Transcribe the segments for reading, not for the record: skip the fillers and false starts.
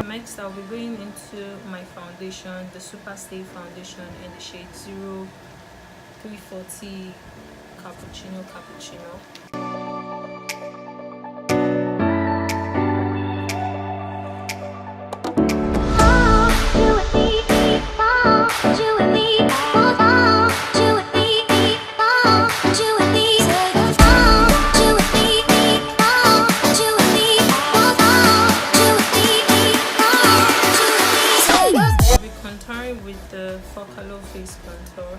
Next, I'll be going into my foundation, the Super Stay foundation in the shade 0340 Cappuccino. With the Focallure face contour.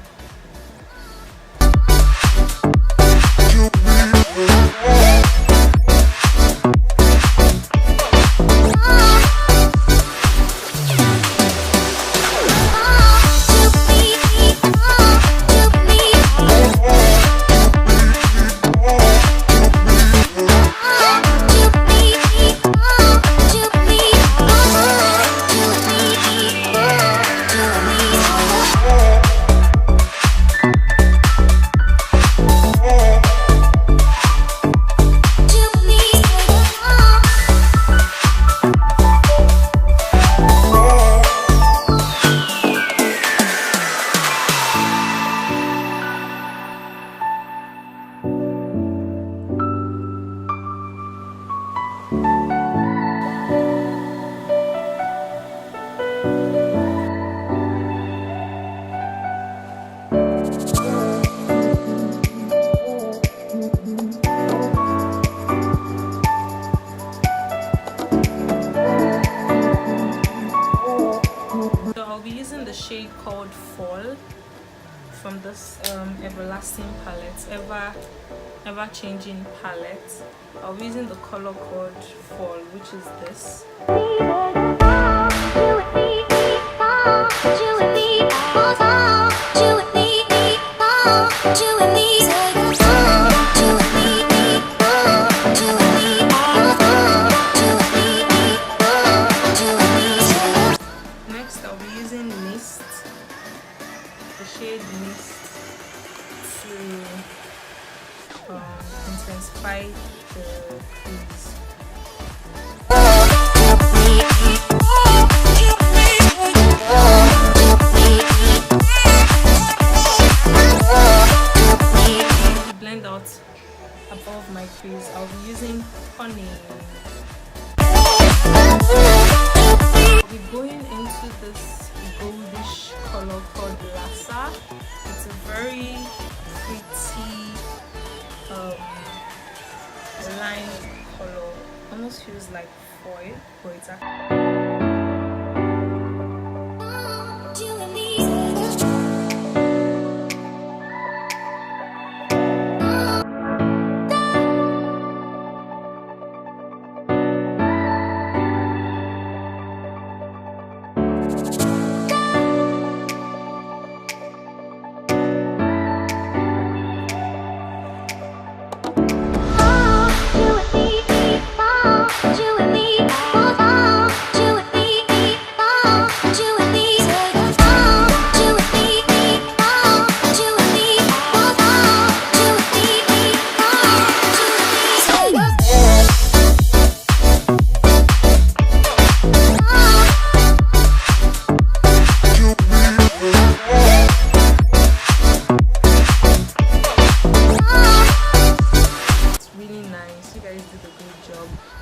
Shade called Fall from this everlasting palette, ever-changing palette. I'll be using the color called Fall, which is this. The shade Mist to intensify the crease. To blend out above my crease, I'll be using Honey. I'll be going into this goldish color called Lassa. It's a very pretty lime color, almost feels like foil, but it's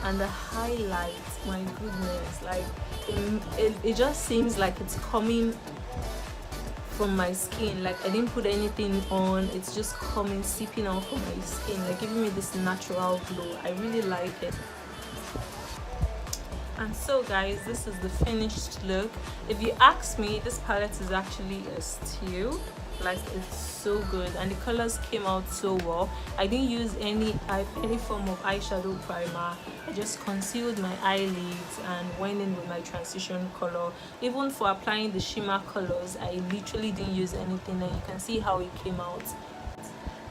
and the highlights, my goodness, like it just seems like it's coming from my skin, like I didn't put anything on, it's just coming, seeping out from my skin, like giving me this natural glow. I really like it. And so guys, this is the finished look. If you ask me, this palette is actually a steal. Like, it's so good and the colors came out so well. I didn't use any form of eyeshadow primer. I just concealed my eyelids and went in with my transition color. Even for applying the shimmer colors, I literally didn't use anything, and you can see how it came out.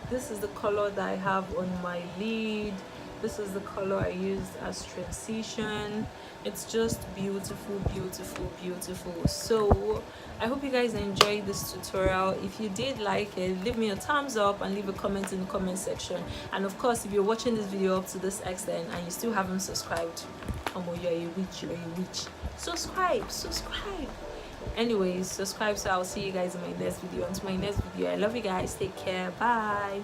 This is the color that I have on my lid. This is the color I used as transition. It's just beautiful, beautiful, beautiful. So I hope you guys enjoyed this tutorial. If you did like it, leave me a thumbs up and leave a comment in the comment section. And of course, if you're watching this video up to this extent and you still haven't subscribed, you're a witch, subscribe. Anyways, subscribe. So I'll see you guys in my next video. Until my next video, I love you guys. Take care. Bye.